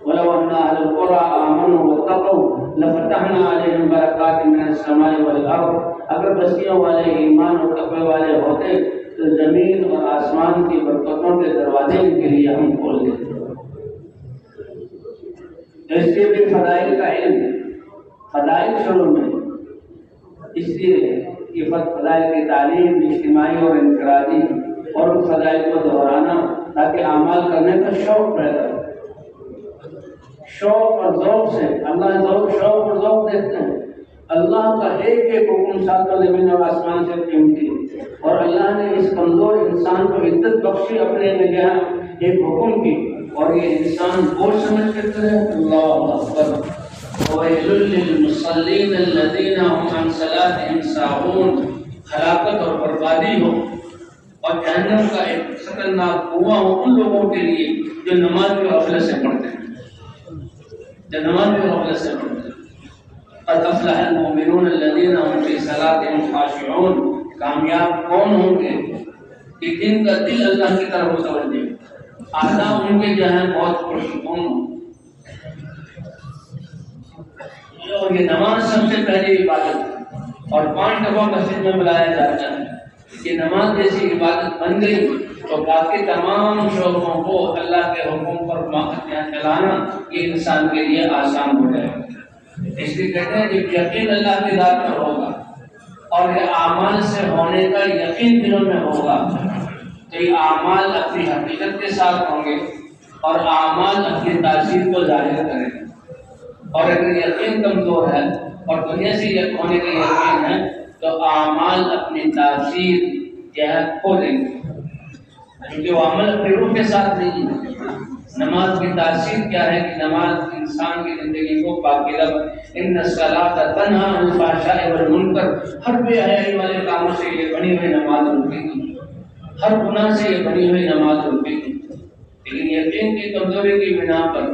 وَلَوْ أَنَّ أَهْلَ الْقُرَىٰ آمَنُوا وَاتَّقَوْا لَفَتَحْنَا عَلَيْهِمْ بَرَكَاتٍ مِّنَ السَّمَاءِ وَالْأَرْضِ۔ اگر بستیوں والے ایمان اور تقوی والے ہوتے تو زمین اور آسمان کی برکتوں کے دروازے ان کے لیے ہم کھول دیتے۔ اس لیے بھی فضائل کا علم، فضائل شروع میں، اس لیے یہ فضائل کی تعلیم اجتماعی اور انفرادی اور ان فضائل کو دہرانا تاکہ اعمال کرنے کا شوق پیدا ہو۔ شوق اور ذوق سے اللہ شوق اور ذوق دیکھتے ہیں۔ اللہ کا ایک ایک حکم ساتھ زمین اور آسمان سے قیمتی ہے، اور اللہ نے اس کمزور انسان کو عزت بخشی اپنے نگاہ ایک حکم کی، اور یہ انسان بوجھ سمجھ کے کرے۔ اللہ اکبر۔ وَوَيْلٌ لِّلْمُصَلِّينَ الَّذِينَ هُمْ عَنْ صَلَاتِهِمْ سَاهُونَ۔ ہلاکت اور بربادی ہو اور جہنم کا ایک خطرناک کنواں ہو ان لوگوں کے لیے جو نماز کی غفلت سے پڑھتے ہیں، جو نماز کی غفلت سے پڑھتے ہیں۔ قد افلح المؤمنون الذين هم في صلاتهم خاشعون۔ کامیاب کون ہوں گے کہ جن کا دل اللہ کی طرف متوجہ، اعضاء ان کے جو ہیں بہت پرسکون ہوں۔ اور یہ نماز سب سے پہلی عبادت ہے اور 5 دفعہ مسجد میں بلایا جاتا ہے۔ یہ نماز جیسی عبادت بن گئی تو باقی تمام شعبوں کو اللہ کے حکم پر چلانا یہ انسان کے لیے آسان ہو جائے گا۔ اس لیے کہتے ہیں جب یقین اللہ کی ذات میں ہوگا اور یہ اعمال سے ہونے کا یقین دلوں میں ہوگا تو یہ اعمال اپنی حقیقت کے ساتھ ہوں گے اور اعمال اپنی تاثیر کو ظاہر کریں گے۔ اور اگر یقین کمزور ہے اور دنیا سے ہونے کا یقین ہے تو اعمال اپنی تاثیر جو ہے کھو دیں گے، کیونکہ وہ عمل اپنی روح کے ساتھ نہیں ہے۔ نماز کی تاثیر کیا ہے کہ نماز انسان کی زندگی کو پاکیزہ ان الصلاۃ تنہا عن الفحشاء والمنکر، ہر بے حیائی والے کاموں سے یہ بنی ہوئی نماز روکے گی، ہر گناہ سے یہ بنی ہوئی نماز روکے گی۔ لیکن یقین کی کمزوری کی بنا پر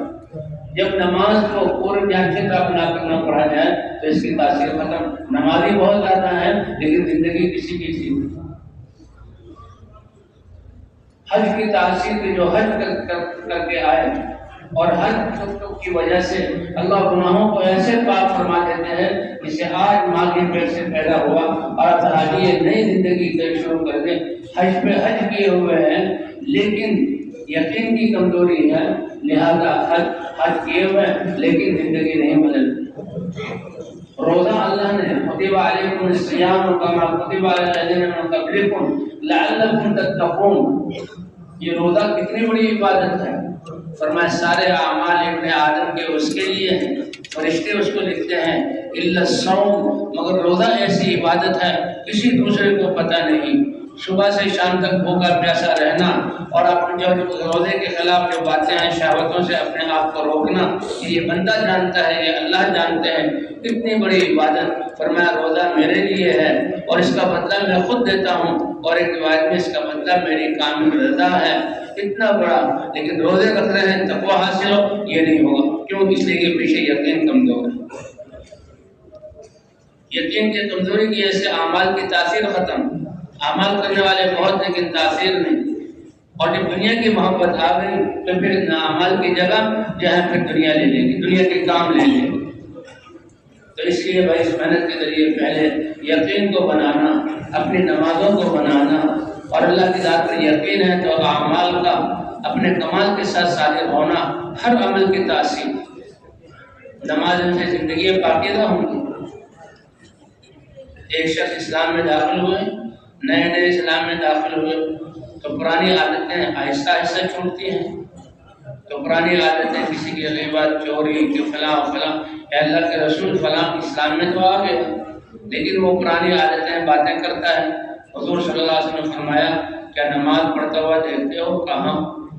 جب نماز کو پورے ڈھانچے کا اپنا کرنا پڑا جائے تو اس کی تاثیر ختم۔ نمازی بہت زیادہ ہے لیکن زندگی کسی کی سی۔ حج کی تاثیر کی جو حج کر کے آئے اور حج کی وجہ سے اللہ گناہوں کو ایسے پاک فرما دیتے ہیں جسے آج ماں کے پیٹ سے پیدا ہوا اور اب حاجی نئی زندگی کا شروع کر دیں، حج پہ حج کیے ہوئے ہیں لیکن یقین کی کمزوری ہے، لہذا حج کیے ہوئے ہیں لیکن زندگی نہیں بدلتی۔ روزہ اللہ نے کتب علیکم الصیام کما کتب علی الذین من قبلکم لعلکم تتقون، یہ روزہ کتنی بڑی عبادت ہے۔ فرمایا سارے اعمال ابن آدم کے اس کے لیے ہیں، فرشتے اس کو لکھتے ہیں الا الصوم، مگر روزہ ایسی عبادت ہے کسی دوسرے کو پتہ نہیں۔ صبح سے شام تک بھوکا پیاسا رہنا اور اپنے جو روزے کے خلاف جو باتیں ہیں شہوتوں سے اپنے آپ کو روکنا، یہ بندہ جانتا ہے، یہ اللہ جانتے ہیں، کتنی بڑی عبادت۔ فرمایا روزہ میرے لیے ہے اور اس کا بدلہ میں خود دیتا ہوں، اور ایک روایت میں اس کا بدلہ میری کامل رضا ہے۔ اتنا بڑا، لیکن روزے رکھ رہے ہیں تقوی حاصل ہو یہ نہیں ہوگا، کیوں؟ اس لیے کہ پیچھے یقین کمزور ہے۔ یقین کی کمزوری کی وجہ سے اعمال کی تاثیر ختم، اعمال کرنے والے بہت لیکن تاثیر نہیں، اور جب دنیا کی محبت آ گئی تو پھر اعمال کی جگہ جو ہے پھر دنیا لے لے گی، دنیا کے کام لے لے گی۔ تو اس لیے بھائی اس محنت کے ذریعے پہلے یقین کو بنانا، اپنی نمازوں کو بنانا، اور اللہ کی ذات پر یقین ہے تو اعمال کا اپنے کمال کے ساتھ صادق ہونا، ہر عمل کی تاثیر نماز ان سے زندگی پاکیزہ ہوں گی۔ ایک شخص اسلام میں داخل ہوئے، نئے اسلام میں داخل ہوئے تو پرانی عادتیں آہستہ آہستہ چھوٹتی ہیں۔ تو پرانی عادتیں کسی کی غیبت، چوری، کہ فلاں اے اللہ کے رسول فلاں اسلام میں تو آ گئے، لیکن وہ پرانی عادتیں باتیں کرتا ہے۔ حضور صلی اللہ علیہ وسلم نے فرمایا کیا نماز پڑھتا ہوا دیکھتے ہو؟ کہاں؟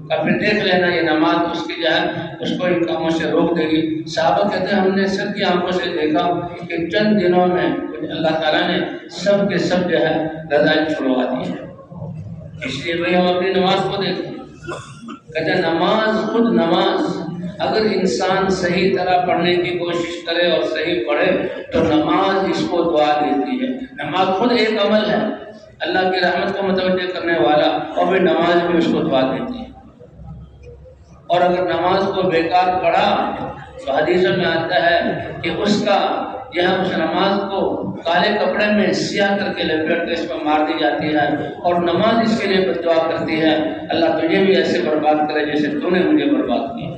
پھر دیکھ لینا یہ نماز اس کی جو ہے اس کو ان کاموں سے روک دے گی۔ صحابہ کہتے ہیں ہم نے سب کی آنکھوں سے دیکھا کہ چند دنوں میں اللہ تعالیٰ نے سب کے سب جو ہے رضائیں چھڑوا دی ہے۔ اس لیے بھائی ہم اپنی نماز کو دیکھیں۔ کہتے ہیں نماز خود نماز اگر انسان صحیح طرح پڑھنے کی کوشش کرے اور صحیح پڑھے تو نماز اس کو دعا دیتی ہے۔ نماز خود ایک عمل ہے اللہ کی رحمت کو متوجہ کرنے والا، اور پھر نماز بھی اس کو دعا دیتی ہے۔ اور اگر نماز کو بیکار پڑھا تو حدیثوں میں آتا ہے کہ اس کا یہاں اس نماز کو کالے کپڑے میں سیاہ کر کے لپیٹ کے اس پر مار دی جاتی ہے، اور نماز اس کے لیے بد دعا کرتی ہے اللہ تجھے بھی ایسے برباد کرے جیسے تو نے مجھے برباد کیا۔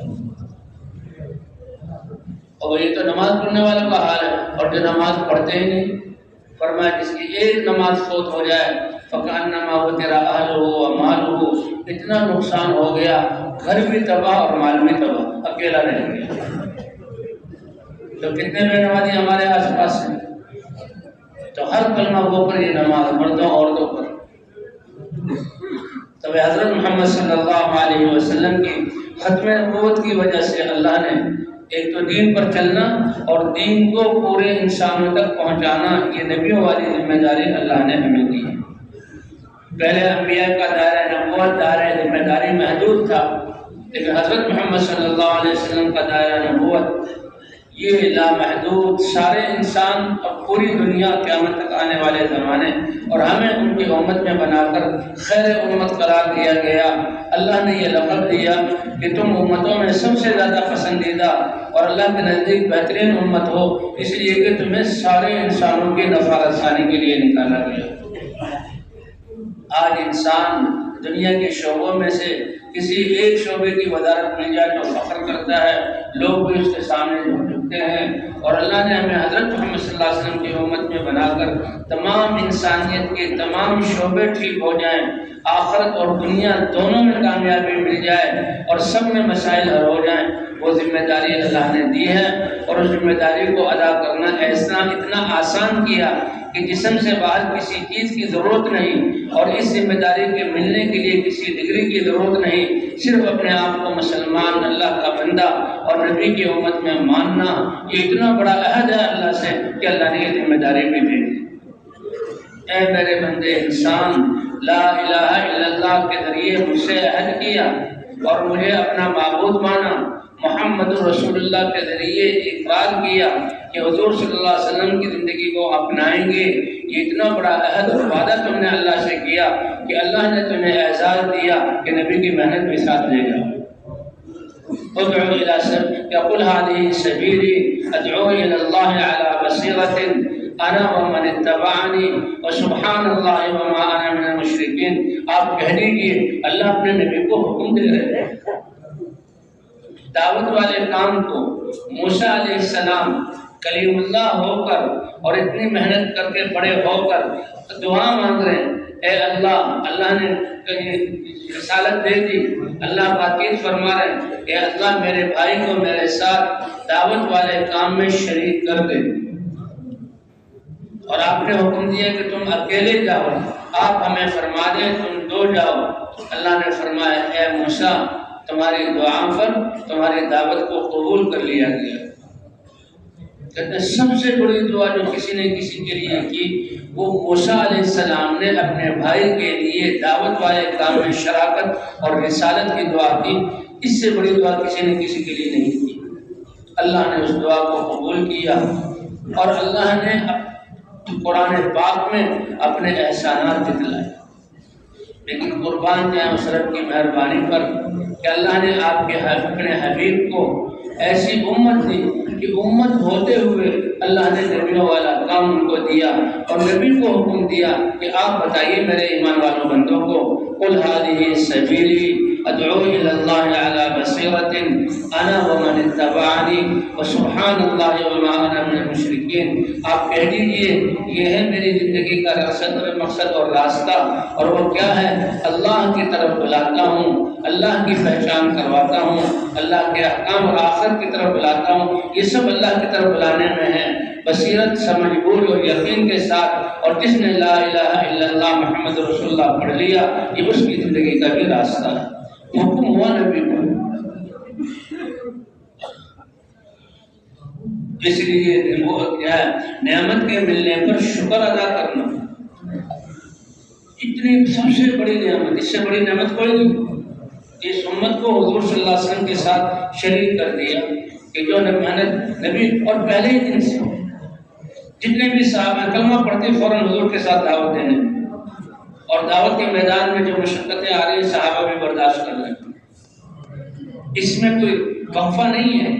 اور یہ تو نماز پڑھنے والوں کا حال ہے، اور جو نماز پڑھتے ہی نہیں، فرمایا جس کی ایک نماز فوت ہو جائے فَكَأَنَّمَا وَتِرَ أَهْلُهُ وَمَالُهُ، اتنا نقصان ہو گیا، گھر بھی تباہ اور مال بھی تباہ، اکیلا رہ گیا۔ تو کتنے بے نمازی ہمارے آس پاس ہیں، تو ہر کلمہ وہ پر یہ نماز، مردوں عورتوں پر۔ تب حضرت محمد صلی اللہ علیہ وسلم کی ختم نبوت کی وجہ سے اللہ نے ایک تو دین پر چلنا اور دین کو پورے انسانوں تک پہنچانا، یہ نبیوں والی ذمہ داری اللہ نے ہمیں دی ہے۔ پہلے انبیاء کا دائرہ نبوت، دائرہ ذمہ داری محدود تھا، لیکن حضرت محمد صلی اللہ علیہ وسلم کا دائرہ نبوت یہ لامحدود، سارے انسان اور پوری دنیا قیامت تک آنے والے زمانے، اور ہمیں ان کی امت میں بنا کر خیر امت قرار دیا گیا۔ اللہ نے یہ لقب دیا کہ تم امتوں میں سب سے زیادہ پسندیدہ اور اللہ کے نزدیک بہترین امت ہو، اس لیے کہ تمہیں سارے انسانوں کی نفع رسانی کے لیے نکالا گیا۔ آج انسان دنیا کے شعبوں میں سے کسی ایک شعبے کی وزارت مل جائے تو فخر کرتا ہے، لوگ بھی اس کے سامنے جھکتے ہیں، اور اللہ نے ہمیں حضرت محمد صلی اللہ علیہ وسلم کی امت میں بنا کر تمام انسانیت کے تمام شعبے ٹھیک ہو جائیں، آخرت اور دنیا دونوں میں کامیابی مل جائے اور سب میں مسائل حل ہو جائیں، وہ ذمہ داری اللہ نے دی ہے۔ اور اس ذمہ داری کو ادا کرنا ایسا اتنا آسان کیا کہ جسم سے باہر کسی چیز کی ضرورت نہیں، اور اس ذمہ داری کے ملنے کے لیے کسی ڈگری کی ضرورت نہیں، صرف اپنے آپ کو مسلمان، اللہ کا بندہ اور نبی کی امت میں ماننا، یہ اتنا بڑا عہد ہے اللہ سے کہ اللہ نے یہ ذمہ داری بھی دے دی۔ اے میرے بندے انسان، لا الہ الا اللہ کے ذریعے مجھ سے عہد کیا اور مجھے اپنا معبود مانا، محمد رسول اللہ کے ذریعے اقرار کیا کہ حضور صلی اللہ علیہ وسلم کی زندگی کو اپنائیں گے، یہ اتنا بڑا عہد اور وعدہ تم نے اللہ سے کیا کہ اللہ نے تمہیں اعزاز دیا کہ نبی کی محنت بھی ساتھ لے جاؤ۔ ادعو الى سبيل قل هذه سبيلي ادعو الى الله على بصيرة انا ومن اتبعني وسبحان الله وما انا من المشركين۔ آپ کہہ دیجیے اللہ اپنے نبی کو حکم دے رہے ہیں، دعوت والے کام کو موسیٰ علیہ السلام کلیم اللہ ہو کر اور اتنی محنت کر کے بڑے ہو کر دعا مانگ رہے ہیں، اے اللہ، اللہ نے رسالت دے دی، اللہ تاکید فرما رہے ہیں، اے اللہ میرے بھائی کو میرے ساتھ دعوت والے کام میں شریک کر دے، اور آپ نے حکم دیا کہ تم اکیلے جاؤ، آپ ہمیں فرما دیں تم دو جاؤ۔ اللہ نے فرمایا اے موسیٰ تمہاری دعا پر تمہاری دعوت کو قبول کر لیا گیا۔ کہتے ہیں سب سے بڑی دعا جو کسی نے کسی کے لیے کی وہ موسیٰ علیہ السلام نے اپنے بھائی کے لیے دعوت والے کام میں شراکت اور رسالت کی دعا کی، اس سے بڑی دعا کسی نے کسی کے لیے نہیں کی۔ اللہ نے اس دعا کو قبول کیا، اور اللہ نے قرآن پاک میں اپنے احسانات دکھلائے۔ لیکن قربان جائیں اس رب کی مہربانی پر کہ اللہ نے آپ کے اپنے حبیب کو ایسی امت دی کہ امت ہوتے ہوئے اللہ نے نبیوں والا کام ان کو دیا، اور نبی کو حکم دیا کہ آپ بتائیے میرے ایمان والوں بندوں کو قل هذه سبیلی ادعو الی اللہ علی بصیرۃ انا ومن اتبعنی وسبحان اللہ وما انا من المشرکین۔ آپ کہہ دیجئے یہ ہے میری زندگی کا مقصد اور راستہ، اور وہ کیا ہے؟ اللہ کی طرف بلاتا ہوں، اللہ کی پہچان کرواتا ہوں، اللہ کے احکام اور آخرت کی طرف بلاتا ہوں۔ یہ سب اللہ کی طرف بلانے میں ہے، بصیرت، سمجھ بوجھ اور یقین کے ساتھ۔ اور جس نے لا الہ الا اللہ محمد رسول اللہ پڑھ لیا، یہ اس کی زندگی کا بھی راستہ ہے۔ حکم ہوا نبی کو، اس لیے وہ کیا ہے؟ نعمت کے ملنے پر شکر ادا کرنا۔ اتنی سب سے بڑی نعمت، اس سے بڑی نعمت کوئی نہیں۔ اس امت کو حضور صلی اللہ علیہ وسلم کے ساتھ شریک کر دیا کہ جو محنت نبی، اور پہلے ہی دن سے جتنے بھی صحابہ کلمہ پڑھتے فوراً حضور کے ساتھ دعوت دینے، اور دعوت کے میدان میں جو مشقتیں آ رہی ہیں صحابہ بھی برداشت کر رہے ہیں۔ اس میں کوئی وقفہ نہیں ہے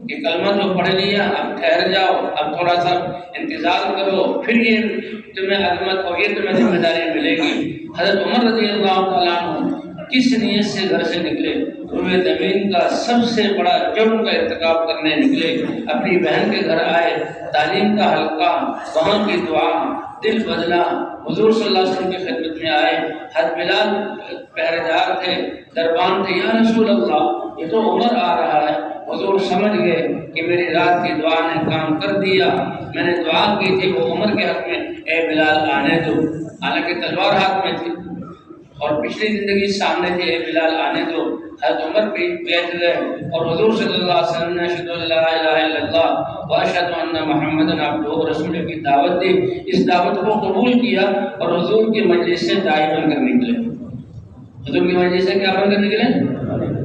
کہ کلمہ تو پڑھ لیا، اب ٹھہر جاؤ، اب تھوڑا سا انتظار کرو، پھر یہ تمہیں عظمت اور یہ تمہیں ذمہ داری ملے گی۔ حضرت عمر رضی اللہ تعالیٰ عنہ کس نیت سے گھر سے نکلے؟ روئے زمین کا سب سے بڑا جرم کا ارتکاب کرنے نکلے، اپنی بہن کے گھر آئے، تعلیم کا حلقہ، وہاں کی دعا، دل بدلا، حضور صلی اللہ علیہ وسلم کی خدمت میں آئے۔ حضرت بلال پہرے دار تھے، دربان تھے، یا رسول اللہ یہ تو عمر آ رہا ہے۔ حضور سمجھ گئے کہ میری رات کی دعا نے کام کر دیا، میں نے دعا کی تھی وہ عمر کے حق میں، اے بلال آنے دو، حالانکہ تلوار ہاتھ میں تھی اور پچھلی زندگی سامنے تھی، اے بلال آنے دو۔ حضرت عمر بھی بیٹھ گئے اور حضور صلی اللہ علیہ وسلم نے اشہد ان لا الہ الا اللہ واشہد ان محمدًا عبدہ ورسولہ کی دعوت دی۔ اس دعوت کو قبول کیا اور حضور کی مجلس سے داعی بن کر نکلے۔ حضور کی مجلس سے کیا بن کر نکلے؟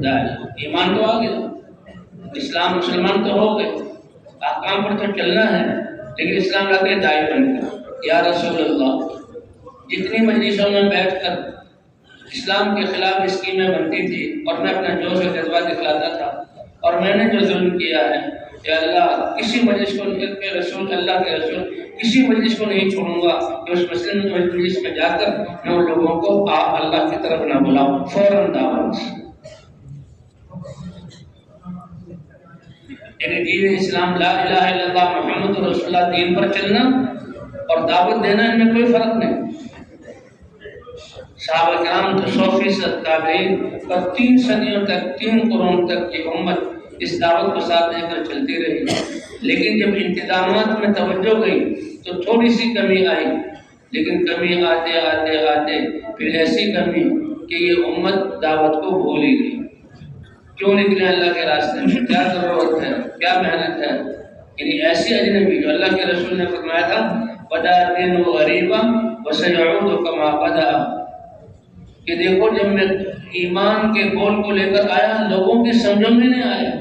داعی۔ ایمان تو آ گیا، اسلام مسلمان تو ہو گئے، احکام پر تو چلنا ہے، لیکن اسلام لاتے داعی بن کر، یا رسول اللہ۔ جتنی مجلسوں میں بیٹھ کر اسلام کے خلاف اسکیمیں بنتی تھی اور میں اپنا جوش و جذبہ دکھلاتا تھا، اور میں نے جو ظلم کیا ہے، یا اللہ کسی مجلس کو اللہ کے رسول کسی مجلس کو نہیں چھوڑوں گا کہ اس مجلس میں جا کر میں ان لوگوں کو آپ اللہ کی طرف نہ بلاؤں۔ فوراً دعوت، یعنی دین اسلام لا الہ الا اللہ محمد رسول اللہ، دین پر چلنا اور دعوت دینا، ان میں کوئی فرق نہیں۔ صحابہ کرام تو 100% تابعین اور 3 صدیوں تک، 3 قرون تک یہ امت اس دعوت کو ساتھ لے کر چلتی رہی، لیکن جب انتظامات میں توجہ گئی تو تھوڑی سی کمی آئی، لیکن کمی آتے آتے آتے پھر ایسی کمی کہ یہ امت دعوت کو بھول ہی گئی۔ کیوں نکلے اللہ کے راستے میں؟ کیا ضرورت ہے، کیا محنت ہے؟ یعنی ایسی اجنبی جو اللہ کے رسول نے فرمایا تھا بدا دین غریبا وسیعود کما بدا، کہ دیکھو جب میں ایمان کے گول کو لے کر آیا لوگوں کی سمجھوں میں نہیں آیا،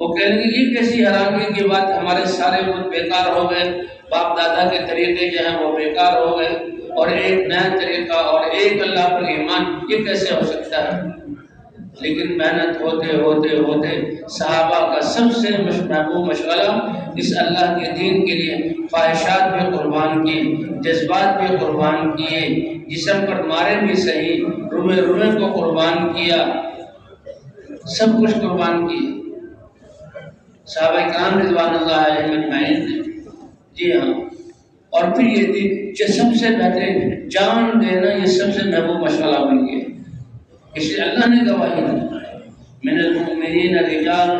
وہ کہنے کہ یہ کیسی حیرانگی کی بات، ہمارے سارے وہ بیکار ہو گئے، باپ دادا کے طریقے جو ہیں وہ بیکار ہو گئے، اور ایک نیا طریقہ اور ایک اللہ پر ایمان، یہ کیسے ہو سکتا ہے؟ لیکن محنت ہوتے ہوتے ہوتے صحابہ کا سب سے محبوب مشغلہ اس اللہ کے دین کے لیے خواہشات بھی قربان کیے، جذبات بھی قربان کیے، جسم پر مارے بھی صحیح، روئے کو قربان کیا، سب کچھ قربان کیے صحابہ کرام رضوان اللہ علیہم اجمعین نے۔ جی ہاں، اور پھر یہ دین سب سے بہترین جان دینا، یہ سب سے محبوب مشغلہ بن گیا۔ اس لیے اللہ نے گواہی دی، من المؤمنین رجال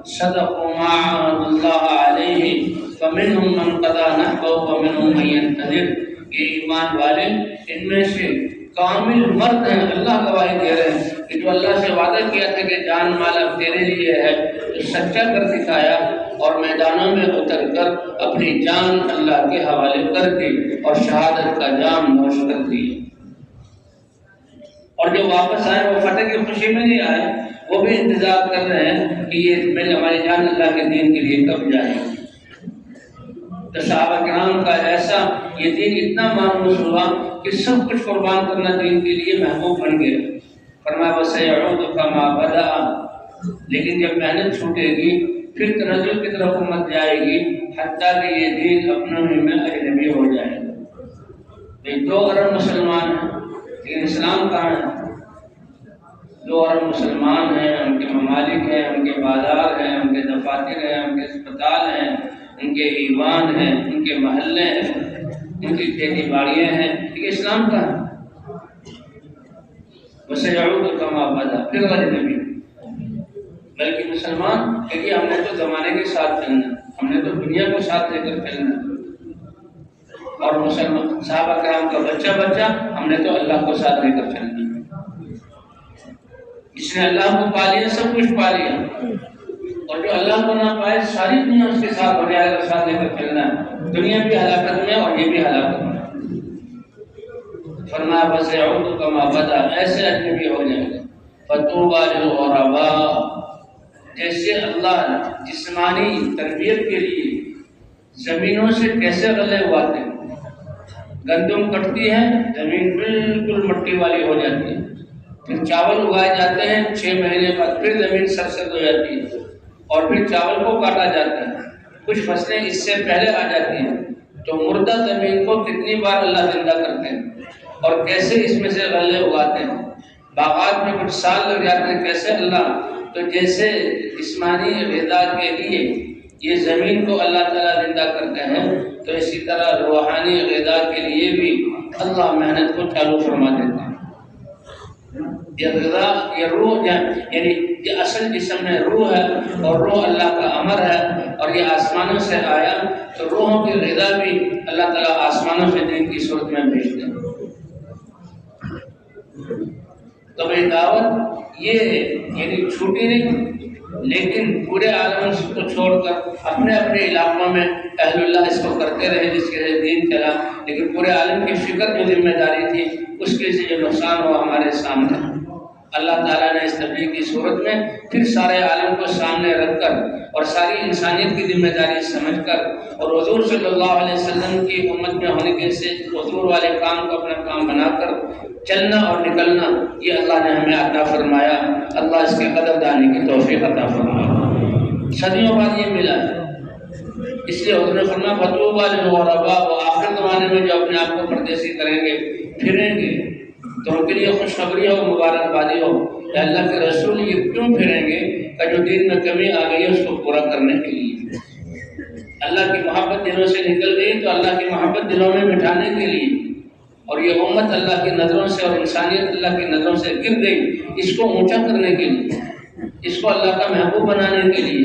صدقوا ما عاهدوا الله علیہ فمنهم من قضى نحبه ومنهم من ينتظر۔ یہ ایمان والے ان میں سے کامل مرد ہیں، اللہ گواہی دے رہے ہیں کہ جو اللہ سے وعدہ کیا تھا کہ جان مال اب تیرے لیے ہے، تو سچا کر دکھایا اور میدانوں میں اتر کر اپنی جان اللہ کے حوالے کر دی اور شہادت کا جام نوش کر دی۔ اور جو واپس آئے وہ فتح کی خوشی میں نہیں آئے، وہ بھی انتظار کر رہے ہیں کہ یہ ہماری جان اللہ کے دین کے لیے کب جائے۔ تو صحابہ کرام کا ایسا یہ دین اتنا مانوس ہوا کہ سب کچھ قربان کرنا دین کے لیے محبوب بن گئے۔ فرمایا وَسَيَعُودُ كَمَا بَدَأَ، لیکن جب محنت چھوٹے گی پھر تنزل کی طرف امت جائے گی، حتیٰ کہ یہ دین اپنے ہی میں اجنبی ہو جائے گا۔ 2 ارب مسلمان ہیں لیکن اسلام کہاں ہے؟ جو عرب مسلمان ہیں، ان کے ممالک ہیں، ان کے بازار ہیں، ان کے دفاتر ہیں، ان کے اسپتال ہیں، ان کے ایوان ہیں، ان کے محلے ہیں، ان کی کھیتی باڑیاں ہیں، یہ اسلام کا ہے۔ وَسَيَعُودُ كَمَا بَدَا، پھر غیر نبی، بلکہ مسلمان کہتے ہم نے تو زمانے کے ساتھ چلنا، ہم نے تو دنیا کو ساتھ لے کر چلنا، اور مسلمان صحابہ کرام کا بچہ بچہ، ہم نے تو اللہ کو ساتھ لے کر چلنا۔ جس نے اللہ کو پا لیا سب کچھ پا لیا، اور جو اللہ کو نہ پائے ساری دنیا اس کے ساتھ ہو جائے گا، ساتھ لے کر چلنا ہے، دنیا بھی ہلاکت میں اور یہ بھی ہلاکت میں۔ فرمایا وَسَيَعُودُ كَمَا بَدَا، ایسے اجنبی ہو جائے گا۔ فَطُوبَىٰ لِلْغُرَبَاءِ، جیسے اللہ جسمانی تربیت کے لیے زمینوں سے کیسے غلے اگاتے ہیں، گندم کٹتی ہے زمین بالکل مٹی والی ہو جاتی ہے، پھر چاول اگائے جاتے ہیں 6 مہینے بعد پھر زمین سرسبز ہو جاتی ہے، اور پھر چاول کو کاٹا جاتا ہے، کچھ فصلیں اس سے پہلے آ جاتی ہیں، تو مردہ زمین کو کتنی بار اللہ زندہ کرتے ہیں اور کیسے اس میں سے غلے اگاتے ہیں، باغات میں کچھ سال لگ جاتے ہیں، کیسے اللہ، تو جیسے جسمانی غذا کے لیے یہ زمین کو اللہ تعالیٰ زندہ کرتے ہیں، تو اسی طرح روحانی غذا کے لیے بھی اللہ محنت کو چالو فرما دیتے ہیں۔ یہ غذا، یہ روح، یعنی یہ اصل جسم میں روح ہے، اور روح اللہ کا امر ہے، اور یہ آسمانوں سے آیا، تو روحوں کی غذا بھی اللہ تعالیٰ آسمانوں سے دین کی صورت میں بھیجتے ہیں۔ تو یہ دعوت یہ یعنی چھوٹی نہیں، لیکن پورے عالم کو چھوڑ کر اپنے اپنے علاقوں میں اہل اللہ اس کو کرتے رہے، جس کے دین چلا، لیکن پورے عالم کی فکر جو ذمہ داری تھی اس کے سے جو نقصان ہوا ہمارے سامنے، اللہ تعالیٰ نے اس تبلیغ کی صورت میں پھر سارے عالم کو سامنے رکھ کر اور ساری انسانیت کی ذمہ داری سمجھ کر، اور حضور صلی اللہ علیہ وسلم کی امت میں ہونے کے سے حضور والے کام کو اپنا کام بنا کر چلنا اور نکلنا، یہ اللہ نے ہمیں عطا فرمایا۔ اللہ اس کے قدر دانی کی توفیق عطا فرمایا۔ صدیوں بعد یہ ملا ہے، اس لیے حضور نے فرمایا فَطُوبَىٰ لِلْغُرَبَاءِ، وہ آخر زمانے میں جو اپنے آپ کو پردیسی کریں گے، پھریں گے، تو ان کے لیے خوشخبری ہو، مبارکبادی ہو کہ اللہ کے رسول یہ کیوں پھریں گے کہ جو دین میں کمی آ گئی ہے اس کو پورا کرنے کے لیے، اللہ کی محبت دلوں سے نکل گئی تو اللہ کی محبت دلوں میں بٹھانے کے لیے، اور یہ امت اللہ کی نظروں سے اور انسانیت اللہ کی نظروں سے گر گئی، اس کو اونچا کرنے کے لیے، اس کو اللہ کا محبوب بنانے کے لیے۔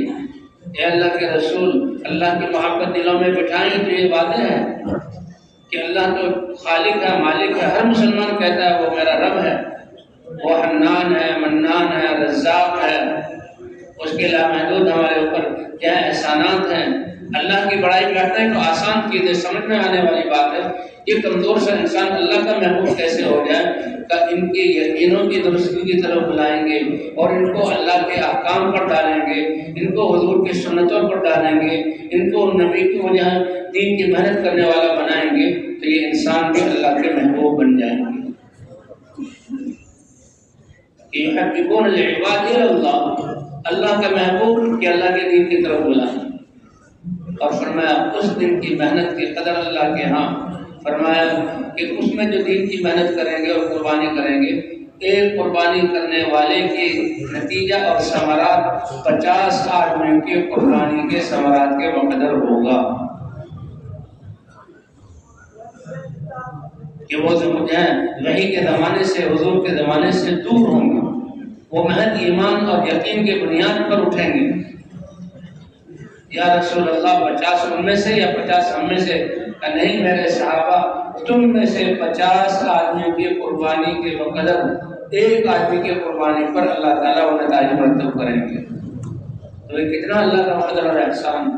اے اللہ کے رسول، اللہ کی محبت دلوں میں بٹھائیں تو یہ واضح ہے کہ اللہ تو خالق ہے، مالک ہے، ہر مسلمان کہتا ہے وہ میرا رب ہے، وہ حنان ہے، منان ہے، رزاق ہے، اس کے لامحدود ہمارے اوپر کیا احسانات ہیں۔ اللہ کی بڑائی کرتے ہیں تو آسان چیزیں سمجھ میں آنے والی بات ہے، یہ کمزور سا انسان اللہ کا محبوب کیسے ہو جائے کہ ان کے یقینوں کی درستگی کی طرف بلائیں گے، اور ان کو اللہ کے احکام پر ڈالیں گے، ان کو حضور کی سنتوں پر ڈالیں گے، ان کو نبی کی وجہ دین کی محنت کرنے والا بنائیں گے، تو یہ انسان بھی اللہ کے محبوب بن جائیں گے۔ یحببون العباد الی اللہ، اللہ کا محبوب کہ اللہ کے دین کی طرف بلائیں، اور فرمایا اس دن کی محنت کی قدر اللہ کے ہاں، فرمایا کہ اس میں جو دین کی محنت کریں گے اور قربانی کریں گے، ایک قربانی کرنے والے کے نتیجہ اور ثمرات 50 آدمیوں کی قربانی کے ثمرات کے مقدر ہوگا، کہ وہ جو وحی کے زمانے سے، حضور کے زمانے سے دور ہوں گے، وہ محض ایمان اور یقین کے بنیاد پر اٹھیں گے، یا رسول اللہ 50 ان میں سے یا 50 ہم میں سے، کہ نہیں میرے صحابہ، تم میں سے 50 آدمیوں کی قربانی کے مقدر ایک آدمی کی قربانی پر اللہ تعالیٰ انہیں تاج مرتب کریں گے۔ تو یہ کتنا اللہ کا فضل اور احسان۔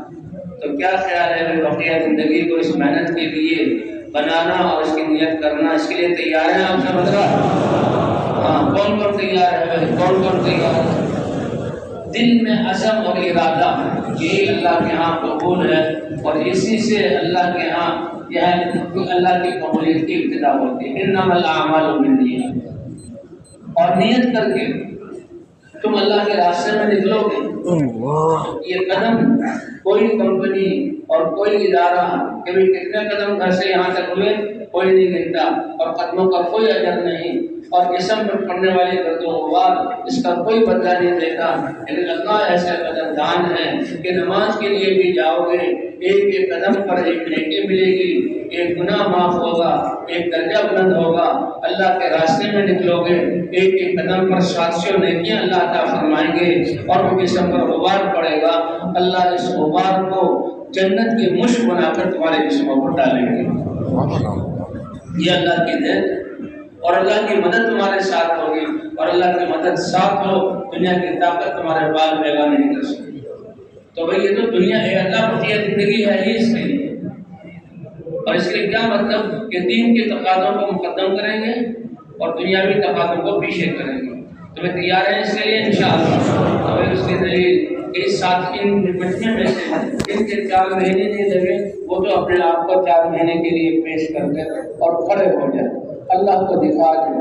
تو کیا خیال ہے کہ بقیہ زندگی کو اس محنت کے لیے بنانا اور اس کی نیت کرنا، اس کے لیے تیار ہیں آپ سے بدلا؟ ہاں، کون کون تیار ہے؟ کون کون تیار ہے؟ دل میں عزم اور ارادہ، یہ اللہ کے ہاں قبول ہے، اور اسی سے اللہ کے ہاں یہ اللہ کی قبولیت کی ابتدا ہوتی ہے۔ انما الاعمال بالنیات، اور نیت کر کے تم اللہ کے راستے میں نکلو گے، یہ قدم کوئی کمپنی اور کوئی ادارہ کبھی کتنے قدم گھر سے یہاں تک ہوئے کوئی نہیں گنتا، اور قدموں کا کوئی اجر نہیں، اور جسم پر پڑنے والی گرد و غبار اس کا کوئی بدلہ نہیں دیتا۔ لیکن اللہ ایسے قدردان ہے کہ نماز کے لیے بھی جاؤ گے، ایک ایک قدم پر ایک نیکی ملے گی، ایک گناہ معاف ہوگا، ایک درجہ بلند ہوگا، اللہ کے راستے میں نکلو گے، ایک ایک قدم پر 700 نیکیاں اللہ عطا فرمائیں گے، اور وہ جسم پر غبار پڑے گا، اللہ اس غبار کو جنت کی مشک بنا کر تمہارے جسموں پر ڈالیں گے۔ یہ اللہ کی دین، اور اللہ کی مدد تمہارے ساتھ ہوگی، اور اللہ کی مدد ساتھ ہو، دنیا کی طاقت تمہارے بال بیگا نہیں کر سکتی۔ تو بھئی یہ تو دنیا ہے، اللہ کو یہ زندگی ہے ہی اس کے لیے، اور اس کے کیا مطلب کہ دین کے تقاضوں کو مقدم کریں گے اور دنیاوی تقاضوں کو پیچھے کریں گے۔ تو میں تیار ہیں اس کے لیے انشاءاللہ۔ تو اس کی دلیل اس ساتھ ان نپٹنے میں سے ان کے 4 مہینے نہیں لگے، وہ تو اپنے آپ کو 4 مہینے کے لیے پیش کر کے اور کھڑے ہو جائے، اللہ کو دکھا دیں۔